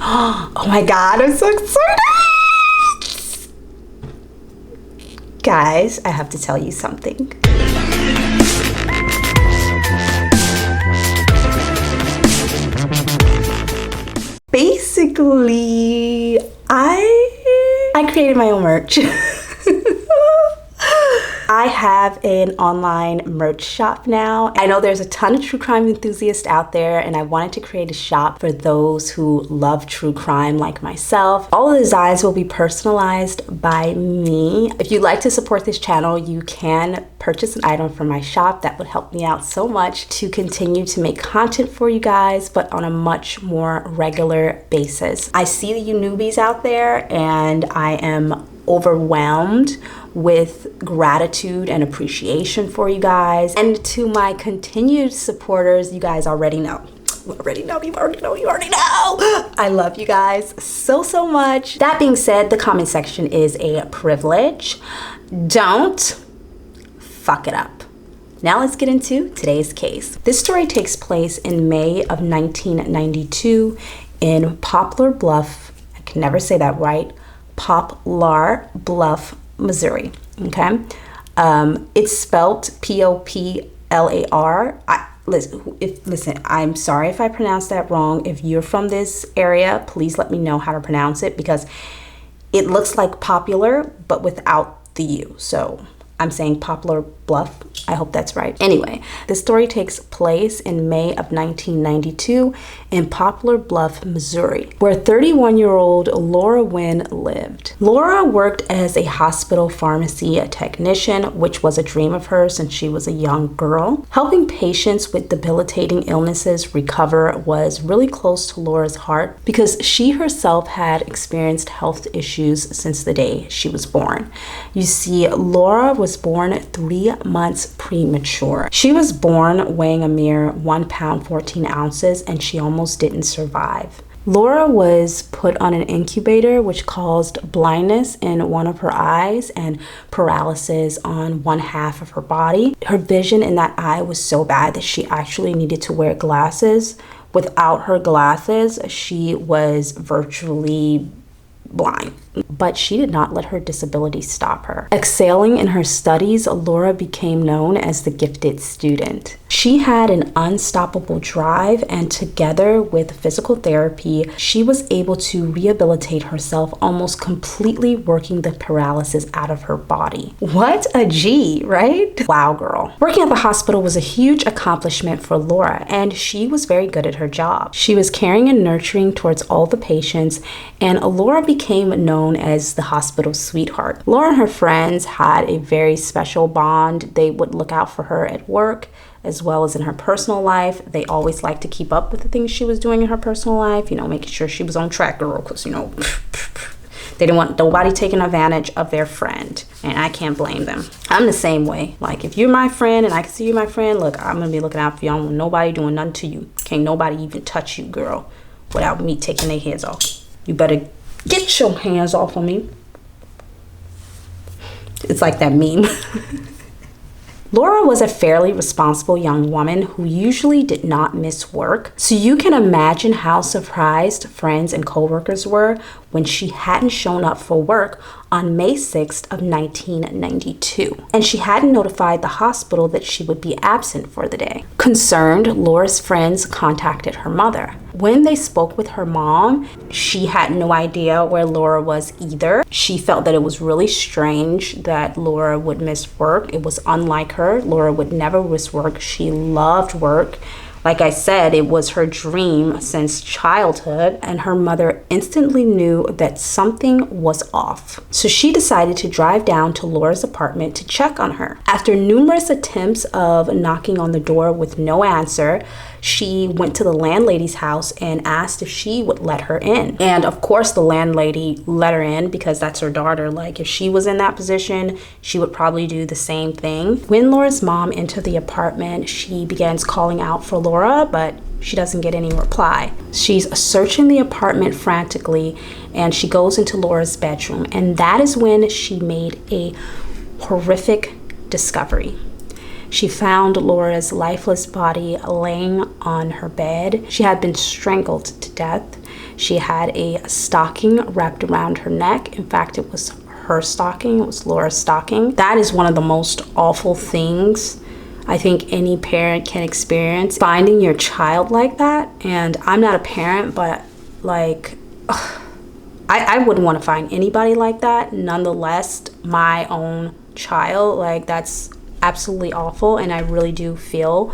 Oh my God, I'm so excited! Guys, I have to tell you something. Basically, I created my own merch. I have an online merch shop now. I know there's a ton of true crime enthusiasts out there, and I wanted to create a shop for those who love true crime like myself. All the designs will be personalized by me. If you'd like to support this channel, you can purchase an item from my shop. That would help me out so much to continue to make content for you guys, but on a much more regular basis. I see you newbies out there, and I am overwhelmed with gratitude and appreciation for you guys. And to my continued supporters, you guys already know. You already know. I love you guys so much. That being said, the comment section is a privilege. Don't fuck it up. Now let's get into today's case. This story takes place in May of 1992 in Poplar Bluff. I can never say that right. Poplar Bluff, Missouri. Okay, it's spelled Poplar. Listen, I'm sorry if I pronounced that wrong. If you're from this area, please let me know how to pronounce it, because it looks like popular but without the U. So I'm saying Poplar Bluff. I hope that's right. Anyway, the story takes place in May of 1992 in Poplar Bluff, Missouri, where 31-year-old Laura Wynn lived. Laura worked as a hospital pharmacy technician, which was a dream of hers since she was a young girl. Helping patients with debilitating illnesses recover was really close to Laura's heart because she herself had experienced health issues since the day she was born. You see, Laura was born 3 months premature. She was born weighing a mere 1 pound 14 ounces, and she almost didn't survive. Laura was put on an incubator, which caused blindness in one of her eyes and paralysis on one half of her body. Her vision in that eye was so bad that she actually needed to wear glasses. Without her glasses, she was virtually blind. But she did not let her disability stop her. Excelling in her studies, Laura became known as the gifted student. She had an unstoppable drive, and together with physical therapy, she was able to rehabilitate herself, almost completely working the paralysis out of her body. What a G, right? Wow, girl. Working at the hospital was a huge accomplishment for Laura, and she was very good at her job. She was caring and nurturing towards all the patients, and Laura became known as the hospital sweetheart. Laura and her friends had a very special bond. They would look out for her at work as well as in her personal life. They always liked to keep up with the things she was doing in her personal life, you know, making sure she was on track, girl, because, you know, they didn't want nobody taking advantage of their friend, and I can't blame them. I'm the same way. Like, if you're my friend and I can see you're my friend, look, I'm gonna be looking out for you. I don't want nobody doing nothing to you. Can't nobody even touch you, girl, without me taking their heads off. You better get your hands off of me. It's like that meme. Laura was a fairly responsible young woman who usually did not miss work, so you can imagine how surprised friends and coworkers were when she hadn't shown up for work on May 6th of 1992, and she hadn't notified the hospital that she would be absent for the day. Concerned, Laura's friends contacted her mother. When they spoke with her mom, she had no idea where Laura was either. She felt that it was really strange that Laura would miss work. It was unlike her. Laura would never miss work. She loved work. Like I said, it was her dream since childhood, and her mother instantly knew that something was off. So she decided to drive down to Laura's apartment to check on her. After numerous attempts of knocking on the door with no answer, she went to the landlady's house and asked if she would let her in. And of course the landlady let her in, because that's her daughter. Like, if she was in that position, she would probably do the same thing. When Laura's mom entered the apartment, she begins calling out for Laura, but she doesn't get any reply. She's searching the apartment frantically, and she goes into Laura's bedroom, and that is when she made a horrific discovery. She found Laura's lifeless body laying on her bed. She had been strangled to death. She had a stocking wrapped around her neck. In fact, it was her stocking. It was Laura's stocking. That is one of the most awful things I think any parent can experience, finding your child like that. And I'm not a parent, but like, I wouldn't want to find anybody like that. Nonetheless, my own child, like, that's absolutely awful. And I really do feel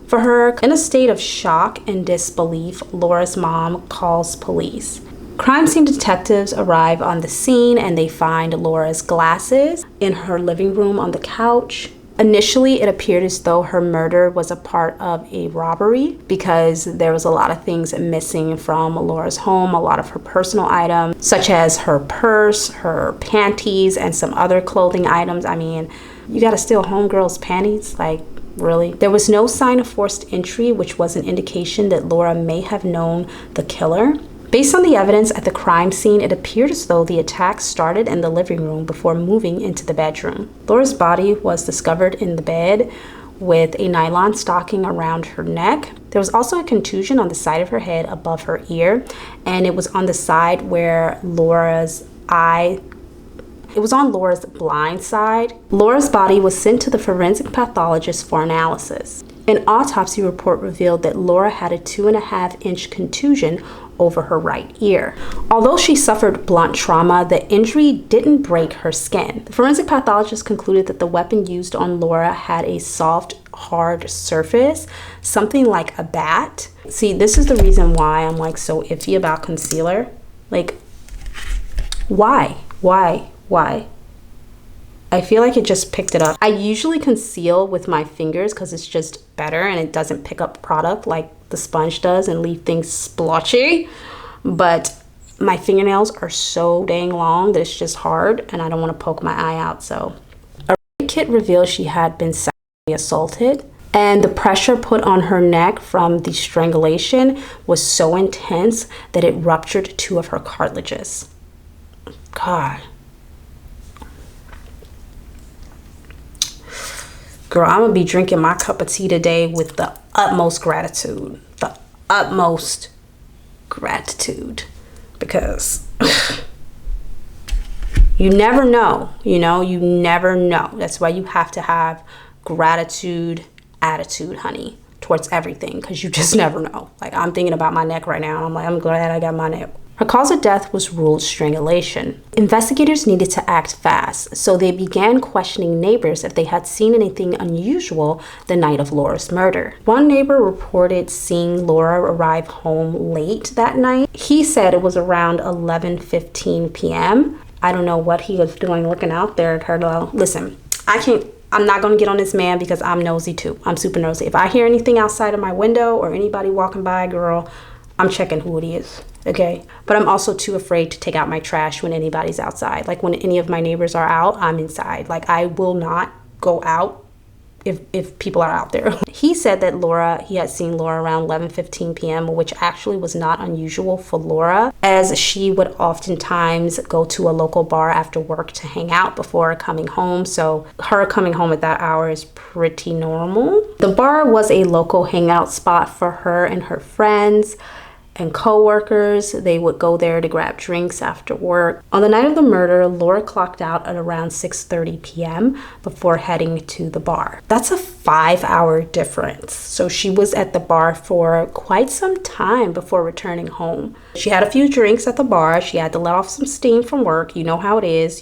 for her. In a state of shock and disbelief, Laura's mom calls police. Crime scene detectives arrive on the scene and they find Laura's glasses in her living room on the couch. Initially, it appeared as though her murder was a part of a robbery because there was a lot of things missing from Laura's home, a lot of her personal items, such as her purse, her panties, and some other clothing items. I mean, you gotta steal homegirl's panties? Like, really? There was no sign of forced entry, which was an indication that Laura may have known the killer. Based on the evidence at the crime scene, it appeared as though the attack started in the living room before moving into the bedroom. Laura's body was discovered in the bed with a nylon stocking around her neck. There was also a contusion on the side of her head above her ear, and it was on the side where Laura's eye. It was on Laura's blind side. Laura's body was sent to the forensic pathologist for analysis. An autopsy report revealed that Laura had a 2.5-inch contusion over her right ear. Although she suffered blunt trauma, the injury didn't break her skin. The forensic pathologist concluded that the weapon used on Laura had a soft, hard surface, something like a bat. See, this is the reason why I'm like so iffy about concealer. Like, why? I feel like it just picked it up. I usually conceal with my fingers because it's just better and it doesn't pick up product like the sponge does and leave things splotchy. But my fingernails are so dang long that it's just hard and I don't want to poke my eye out. So a rape kit revealed she had been sexually assaulted, and the pressure put on her neck from the strangulation was so intense that it ruptured 2 of her cartilages. God. Girl, I'm gonna be drinking my cup of tea today with the utmost gratitude. The utmost gratitude. Because you never know, you never know. That's why you have to have gratitude attitude, honey, towards everything, because you just never know. Like, I'm thinking about my neck right now. I'm like, I'm glad I got my neck. Her cause of death was ruled strangulation. Investigators needed to act fast, so they began questioning neighbors if they had seen anything unusual the night of Laura's murder. One neighbor reported seeing Laura arrive home late that night. He said it was around 11:15 p.m. I don't know what he was doing looking out there at her. Listen, I'm not going to get on this man because I'm nosy too. I'm super nosy. If I hear anything outside of my window or anybody walking by, girl, I'm checking who it is, okay? But I'm also too afraid to take out my trash when anybody's outside. Like, when any of my neighbors are out, I'm inside. Like, I will not go out if people are out there. He said that he had seen Laura around 11:15 p.m., which actually was not unusual for Laura, as she would oftentimes go to a local bar after work to hang out before coming home. So her coming home at that hour is pretty normal. The bar was a local hangout spot for her and her friends and co-workers. They would go there to grab drinks after work. On the night of the murder, Laura clocked out at around 6:30 p.m. before heading to the bar. That's a 5-hour difference. So she was at the bar for quite some time before returning home. She had a few drinks at the bar. She had to let off some steam from work. You know how it is,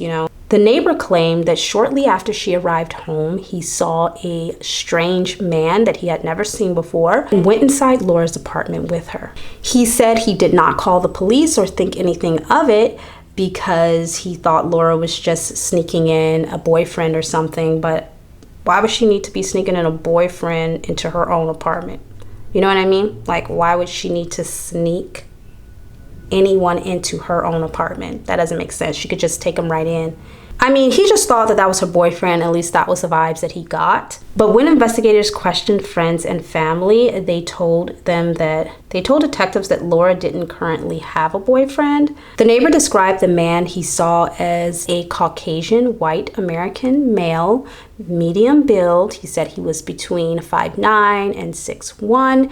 The neighbor claimed that shortly after she arrived home, he saw a strange man that he had never seen before and went inside Laura's apartment with her. He said he did not call the police or think anything of it because he thought Laura was just sneaking in a boyfriend or something. But why would she need to be sneaking in a boyfriend into her own apartment? You know what I mean? Like, why would she need to sneak anyone into her own apartment? That doesn't make sense. She could just take him right in. I mean, he just thought that was her boyfriend. At least that was the vibes that he got. But when investigators questioned friends and family, they told detectives that Laura didn't currently have a boyfriend. The neighbor described the man he saw as a Caucasian white American male, medium build. He said he was between 5'9" and 6'1",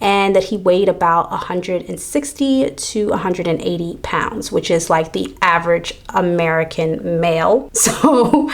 and that he weighed about 160 to 180 pounds, which is like the average American male. So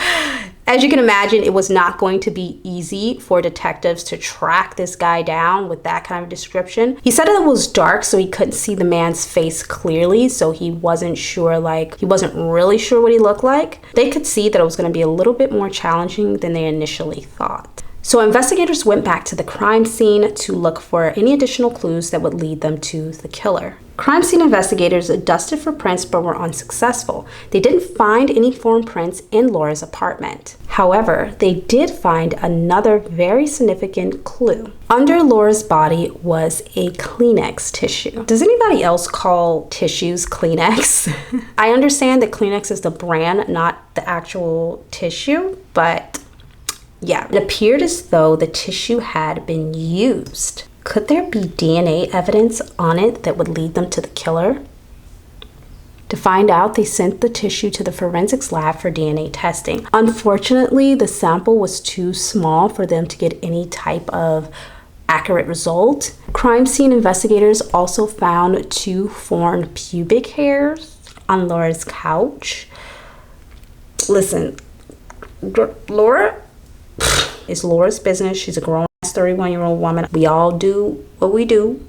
as you can imagine, it was not going to be easy for detectives to track this guy down with that kind of description. He said it was dark, so he couldn't see the man's face clearly, so he wasn't really sure what he looked like. They could see that it was going to be a little bit more challenging than they initially thought. So investigators went back to the crime scene to look for any additional clues that would lead them to the killer. Crime scene investigators dusted for prints but were unsuccessful. They didn't find any foreign prints in Laura's apartment. However, they did find another very significant clue. Under Laura's body was a Kleenex tissue. Does anybody else call tissues Kleenex? I understand that Kleenex is the brand, not the actual tissue, but yeah, it appeared as though the tissue had been used. Could there be DNA evidence on it that would lead them to the killer? To find out, they sent the tissue to the forensics lab for DNA testing. Unfortunately, the sample was too small for them to get any type of accurate result. Crime scene investigators also found 2 foreign pubic hairs on Laura's couch. Listen, Laura, it's Laura's business. She's a grown 31-year-old woman. We all do what we do.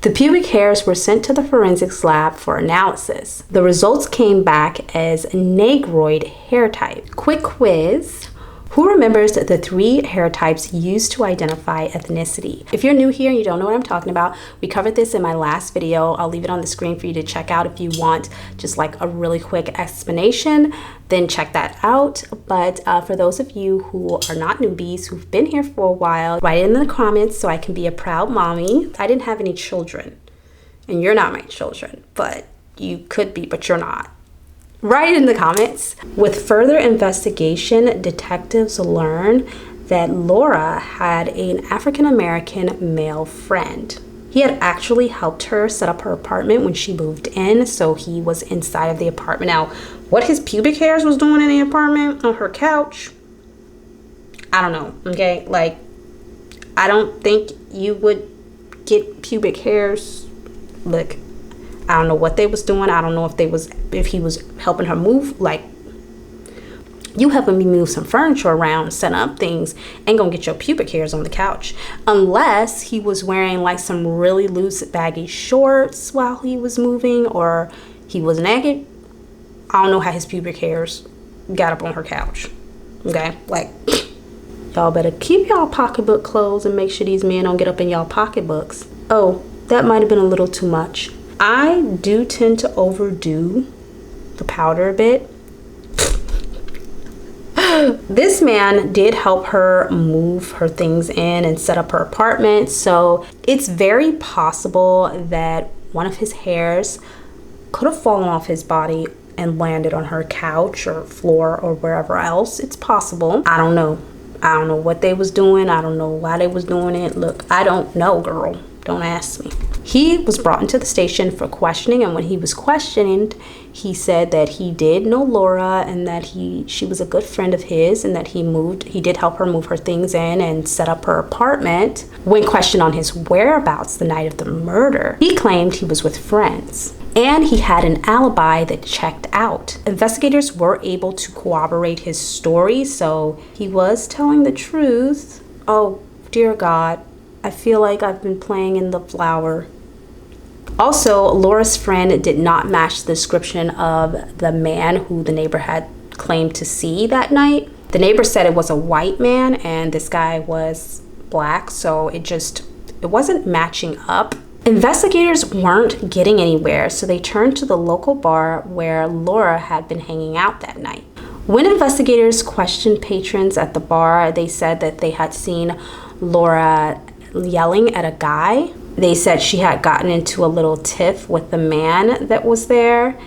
The pubic hairs were sent to the forensics lab for analysis. The results came back as negroid hair type. Quick quiz. Who remembers the 3 hair types used to identify ethnicity? If you're new here and you don't know what I'm talking about, we covered this in my last video. I'll leave it on the screen for you to check out if you want just like a really quick explanation, then check that out. But for those of you who are not newbies, who've been here for a while, write it in the comments so I can be a proud mommy. I didn't have any children, and you're not my children, but you could be, but you're not. Write it in the comments. With further investigation, detectives learned that Laura had an African-American male friend. He had actually helped her set up her apartment when she moved in, so he was inside of the apartment. Now, what his pubic hairs was doing in the apartment on her couch, I don't know, okay? Like, I don't think you would get pubic hairs. Look, I don't know what they was doing. I don't know if he was helping her move. Like, you helping me move some furniture around, setting up things, ain't gonna get your pubic hairs on the couch. Unless he was wearing like some really loose baggy shorts while he was moving, or he was naked. I don't know how his pubic hairs got up on her couch. Okay, like, y'all better keep y'all pocketbook closed and make sure these men don't get up in y'all pocketbooks. Oh, that might have been a little too much. I do tend to overdo the powder a bit. This man did help her move her things in and set up her apartment, so it's very possible that one of his hairs could have fallen off his body and landed on her couch or floor or wherever else. It's possible. I don't know. I don't know what they was doing. I don't know why they was doing it. Look, I don't know, girl. Don't ask me. He was brought into the station for questioning, and when he was questioned, he said that he did know Laura and that she was a good friend of his, and that he did help her move her things in and set up her apartment. When questioned on his whereabouts the night of the murder, he claimed he was with friends, and he had an alibi that checked out. Investigators were able to corroborate his story, so he was telling the truth. Oh, dear God. I feel like I've been playing in the flower. Also, Laura's friend did not match the description of the man who the neighbor had claimed to see that night. The neighbor said it was a white man and this guy was black, so it wasn't matching up. Investigators weren't getting anywhere, so they turned to the local bar where Laura had been hanging out that night. When investigators questioned patrons at the bar, they said that they had seen Laura yelling at a guy. They said she had gotten into a little tiff with the man that was there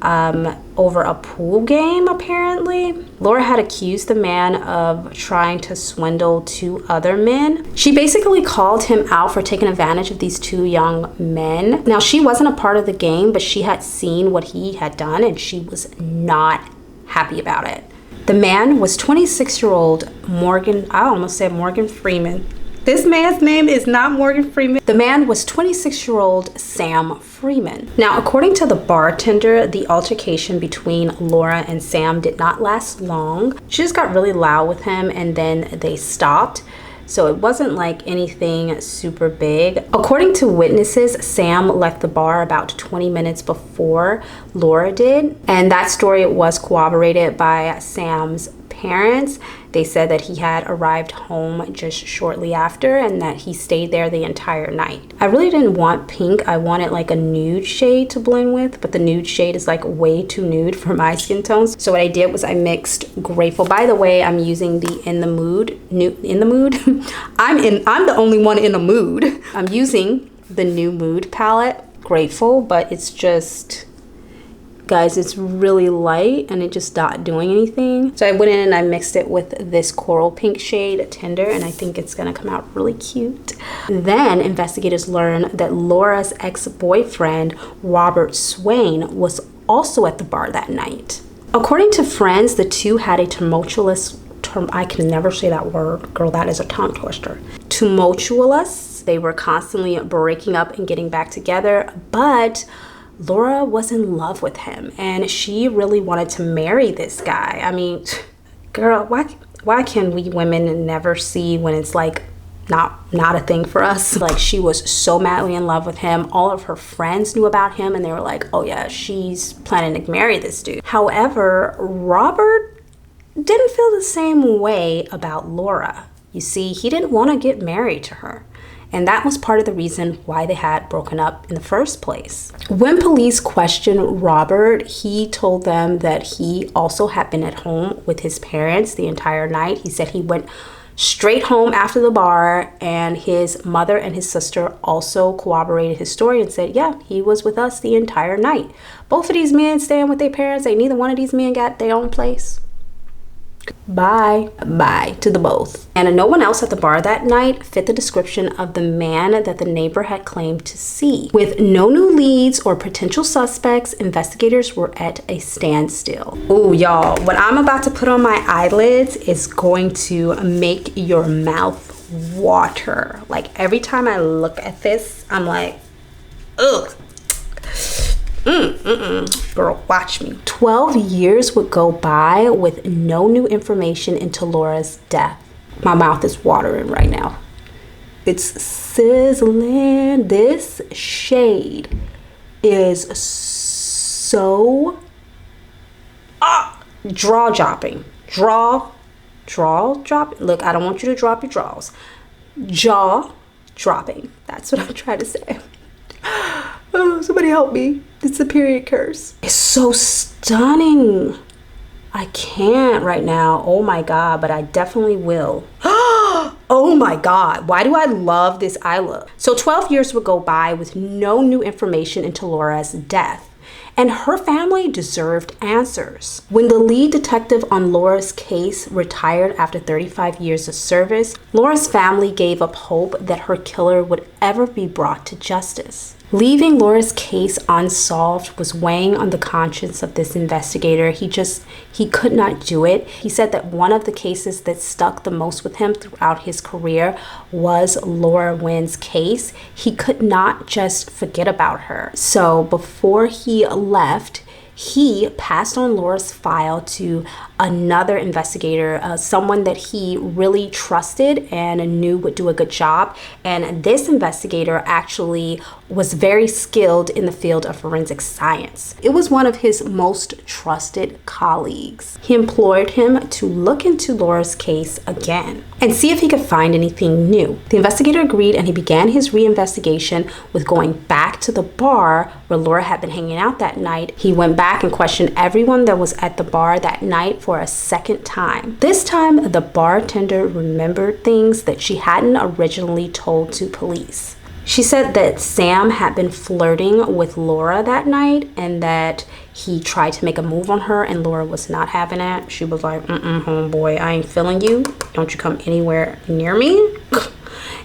over a pool game, apparently. Laura had accused the man of trying to swindle 2 other men. She basically called him out for taking advantage of these 2 young men. Now, she wasn't a part of the game, but she had seen what he had done and she was not happy about it. The man was 26-year-old Morgan, I almost said Morgan Freeman. This man's name is not Morgan Freeman. The man was 26-year-old Sam Freeman. Now, according to the bartender, the altercation between Laura and Sam did not last long. She just got really loud with him and then they stopped. So it wasn't like anything super big. According to witnesses, Sam left the bar about 20 minutes before Laura did. And that story was corroborated by Sam's parents. They said that he had arrived home just shortly after and that he stayed there the entire night. I really didn't want pink. I wanted like a nude shade to blend with, but the nude shade is like way too nude for my skin tones. So what I did was I mixed Grateful. By the way, I'm using the In the Mood. I'm the only one in the mood. I'm using the New Mood palette, Grateful, but it's just, guys, it's really light and it just not doing anything. So I went in and I mixed it with this coral pink shade, Tender, and I think it's gonna come out really cute. Then investigators learned that Laura's ex-boyfriend, Robert Swain, was also at the bar that night. According to friends, the two had a tumultuous, I can never say that word, girl, that is a tongue twister. Tumultuous. They were constantly breaking up and getting back together, but Laura was in love with him and she really wanted to marry this guy. I mean, girl, why can we women never see when it's like not a thing for us? Like, she was so madly in love with him. All of her friends knew about him and they were like, oh yeah, she's planning to marry this dude. However, Robert didn't feel the same way about Laura. You see, he didn't want to get married to her. And that was part of the reason why they had broken up in the first place. When police questioned Robert, he told them that he also had been at home with his parents the entire night. He said he went straight home after the bar, and his mother and his sister also corroborated his story and said, yeah, he was with us the entire night. Both of these men staying with their parents. Ain't neither one of these men got their own place. Bye to the both. And no one else at the bar that night fit the description of the man that the neighbor had claimed to see. With no new leads or potential suspects, investigators were at a standstill. Ooh, y'all, what I'm about to put on my eyelids is going to make your mouth water. Like, every time I look at this, I'm like, ugh. Girl, watch me. 12 years would go by with no new information into Laura's death. My mouth is watering right now. It's sizzling. This shade is so jaw dropping. Jaw dropping. Look, I don't want you to drop your draws. Jaw dropping. That's what I'm trying to say. Oh, somebody help me. It's a period curse. It's so stunning. I can't right now. Oh my God, but I definitely will. Oh my God, why do I love this eye look? So 12 years would go by with no new information into Laura's death. And her family deserved answers. When the lead detective on Laura's case retired after 35 years of service, Laura's family gave up hope that her killer would ever be brought to justice. Leaving Laura's case unsolved was weighing on the conscience of this investigator. He could not do it. He said that one of the cases that stuck the most with him throughout his career was Laura Wynn's case. He could not just forget about her. So before he left, he passed on Laura's file to another investigator, someone that he really trusted and knew would do a good job. And this investigator actually was very skilled in the field of forensic science. It was one of his most trusted colleagues. He implored him to look into Laura's case again and see if he could find anything new. The investigator agreed, and he began his reinvestigation with going back to the bar where Laura had been hanging out that night. He went back and questioned everyone that was at the bar that night for a second time. This time, the bartender remembered things that she hadn't originally told to police. She said that Sam had been flirting with Laura that night and that he tried to make a move on her and Laura was not having it. She was like, homeboy, I ain't feeling you. Don't you come anywhere near me.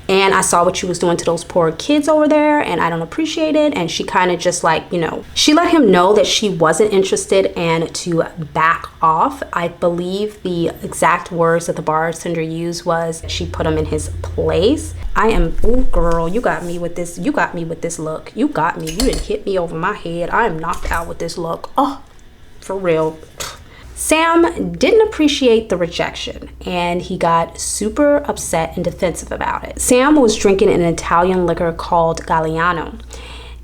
and I saw what you was doing to those poor kids over there, and I don't appreciate it. And she kind of just like, you know, she let him know that she wasn't interested and to back off. I believe the exact words that the bartender used was she put him in his place. Ooh, girl, you got me with this. You got me with this look. You got me. You didn't hit me over my head. I am knocked out with this look. Oh, for real. Sam didn't appreciate the rejection, and he got super upset and defensive about it. Sam was drinking an Italian liquor called Galliano,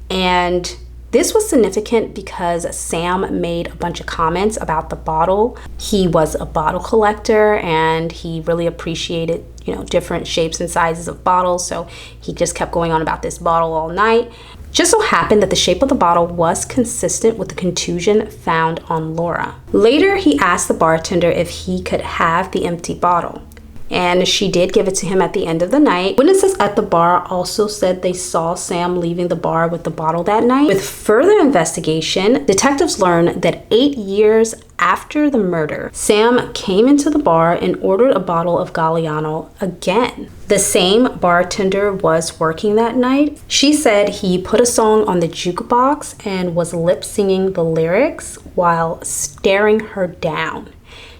and this was significant because Sam made a bunch of comments about the bottle. He was a bottle collector, and he really appreciated, you know, different shapes and sizes of bottles, so he just kept going on about this bottle all night. Just so happened that the shape of the bottle was consistent with the contusion found on Laura. Later, he asked the bartender if he could have the empty bottle, and she did give it to him at the end of the night. Witnesses at the bar also said they saw Sam leaving the bar with the bottle that night. With further investigation, detectives learned that 8 years after the murder, Sam came into the bar and ordered a bottle of Galliano again. The same bartender was working that night. She said he put a song on the jukebox and was lip singing the lyrics while staring her down.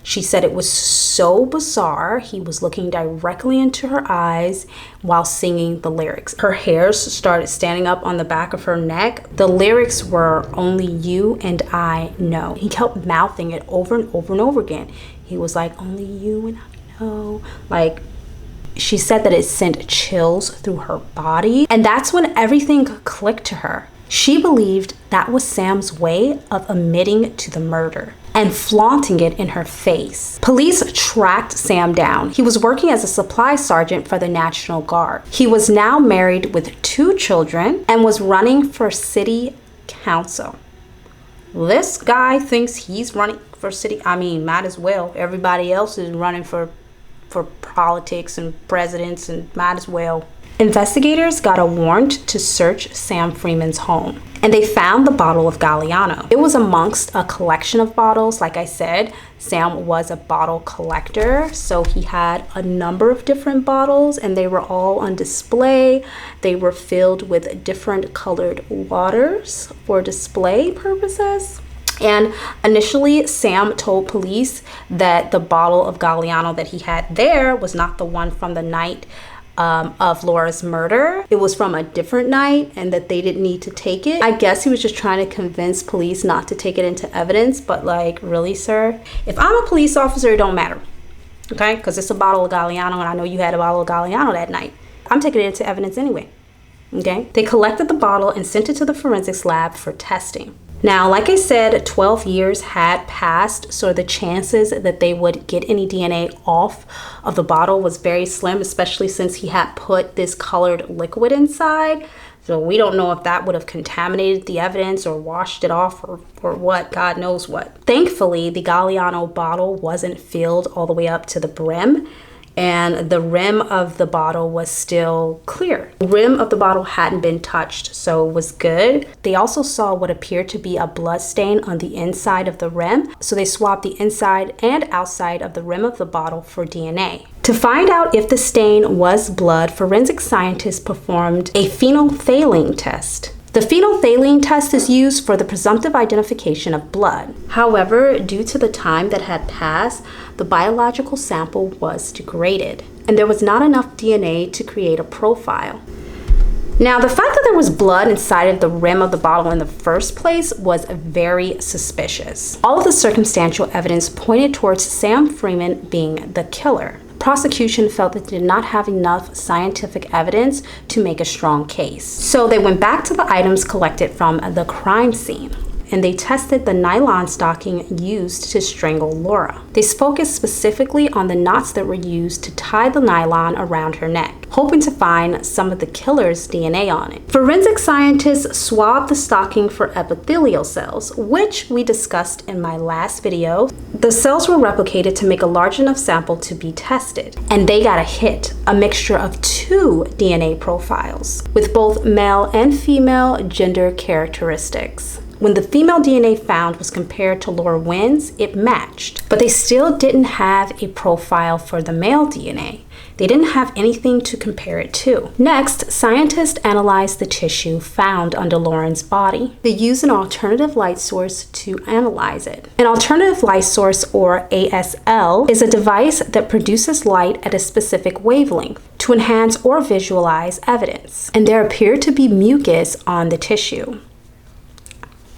She said it was so bizarre. He was looking directly into her eyes while singing the lyrics. Her hairs started standing up on the back of her neck. The lyrics were "Only you and I know." He kept mouthing it over and over and over again. He was like, "Only you and I know." Like, she said that it sent chills through her body. And that's when everything clicked to her. She believed that was Sam's way of admitting to the murder and flaunting it in her face. Police tracked Sam down. He was working as a supply sergeant for the National Guard. He was now married with 2 children and was running for city council. This guy thinks he's running for city. I mean, might as well. Everybody else is running for politics and presidents, and might as well. Investigators got a warrant to search Sam Freeman's home, and they found the bottle of Galliano. It was amongst a collection of bottles. Like I said, Sam was a bottle collector, so he had a number of different bottles, and they were all on display. They were filled with different colored waters for display purposes. And initially, Sam told police that the bottle of Galliano that he had there was not the one from the night of Laura's murder. It was from a different night, and that they didn't need to take it. I guess he was just trying to convince police not to take it into evidence, but like, really, sir? If I'm a police officer, it don't matter, okay? Because it's a bottle of Galliano, and I know you had a bottle of Galliano that night. I'm taking it into evidence anyway, okay? They collected the bottle and sent it to the forensics lab for testing. Now, like I said, 12 years had passed, so the chances that they would get any DNA off of the bottle was very slim, especially since he had put this colored liquid inside. So we don't know if that would have contaminated the evidence or washed it off or what, God knows what. Thankfully, the Galliano bottle wasn't filled all the way up to the brim, and the rim of the bottle was still clear. The rim of the bottle hadn't been touched, so it was good. They also saw what appeared to be a blood stain on the inside of the rim, so they swabbed the inside and outside of the rim of the bottle for DNA. To find out if the stain was blood, forensic scientists performed a phenolphthalein test. The phenolphthalein test is used for the presumptive identification of blood. However, due to the time that had passed, the biological sample was degraded, and there was not enough DNA to create a profile. Now, the fact that there was blood inside of the rim of the bottle in the first place was very suspicious. All of the circumstantial evidence pointed towards Sam Freeman being the killer. Prosecution felt that they did not have enough scientific evidence to make a strong case. So they went back to the items collected from the crime scene, and they tested the nylon stocking used to strangle Laura. They focused specifically on the knots that were used to tie the nylon around her neck, hoping to find some of the killer's DNA on it. Forensic scientists swabbed the stocking for epithelial cells, which we discussed in my last video. The cells were replicated to make a large enough sample to be tested, and they got a hit, a mixture of 2 DNA profiles, with both male and female gender characteristics. When the female DNA found was compared to Laura Wynn's, it matched, but they still didn't have a profile for the male DNA. They didn't have anything to compare it to. Next, scientists analyzed the tissue found under Lauren's body. They used an alternative light source to analyze it. An alternative light source, or ASL, is a device that produces light at a specific wavelength to enhance or visualize evidence. And there appeared to be mucus on the tissue.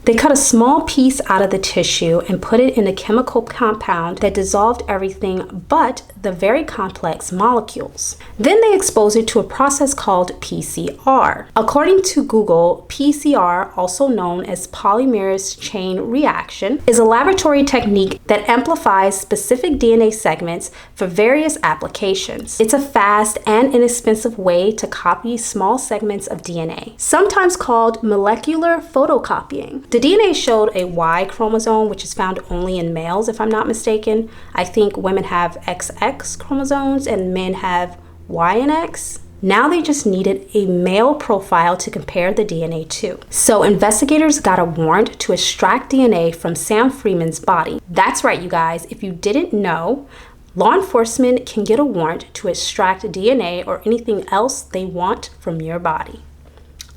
They cut a small piece out of the tissue and put it in a chemical compound that dissolved everything but the very complex molecules. Then they exposed it to a process called PCR. According to Google, PCR, also known as polymerase chain reaction, is a laboratory technique that amplifies specific DNA segments for various applications. It's a fast and inexpensive way to copy small segments of DNA, sometimes called molecular photocopying. The DNA showed a Y chromosome, which is found only in males, if I'm not mistaken. I think women have XX chromosomes and men have Y and X. Now they just needed a male profile to compare the DNA to. So investigators got a warrant to extract DNA from Sam Freeman's body. That's right, you guys. If you didn't know, law enforcement can get a warrant to extract DNA or anything else they want from your body.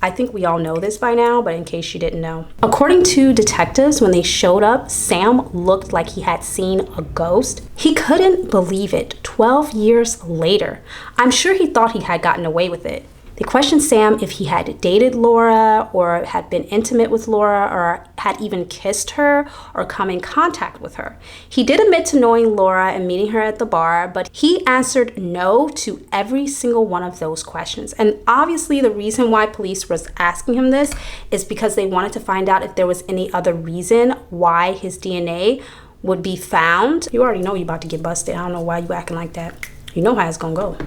I think we all know this by now, but in case you didn't know. According to detectives, when they showed up, Sam looked like he had seen a ghost. He couldn't believe it 12 years later. I'm sure he thought he had gotten away with it. They questioned Sam if he had dated Laura or had been intimate with Laura or had even kissed her or come in contact with her. He did admit to knowing Laura and meeting her at the bar, but he answered no to every single one of those questions. And obviously the reason why police was asking him this is because they wanted to find out if there was any other reason why his DNA would be found. You already know you're about to get busted. I don't know why you acting like that. You know how it's gonna go.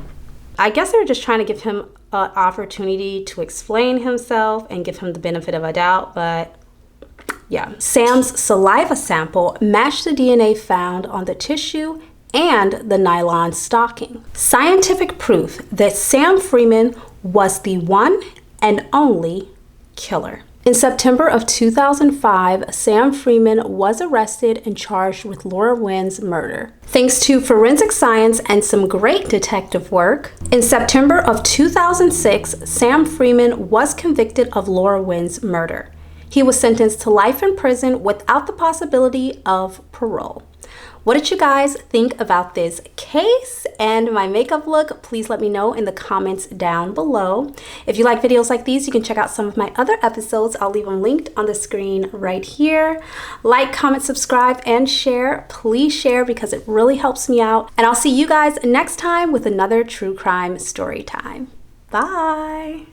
I guess they were just trying to give him an opportunity to explain himself and give him the benefit of a doubt, but yeah. Sam's saliva sample matched the DNA found on the tissue and the nylon stocking. Scientific proof that Sam Freeman was the one and only killer. In September of 2005, Sam Freeman was arrested and charged with Laura Wynn's murder. Thanks to forensic science and some great detective work, in September of 2006, Sam Freeman was convicted of Laura Wynn's murder. He was sentenced to life in prison without the possibility of parole. What did you guys think about this case and my makeup look? Please let me know in the comments down below. If you like videos like these, you can check out some of my other episodes. I'll leave them linked on the screen right here. Like, comment, subscribe, and share. Please share because it really helps me out. And I'll see you guys next time with another true crime story time. Bye.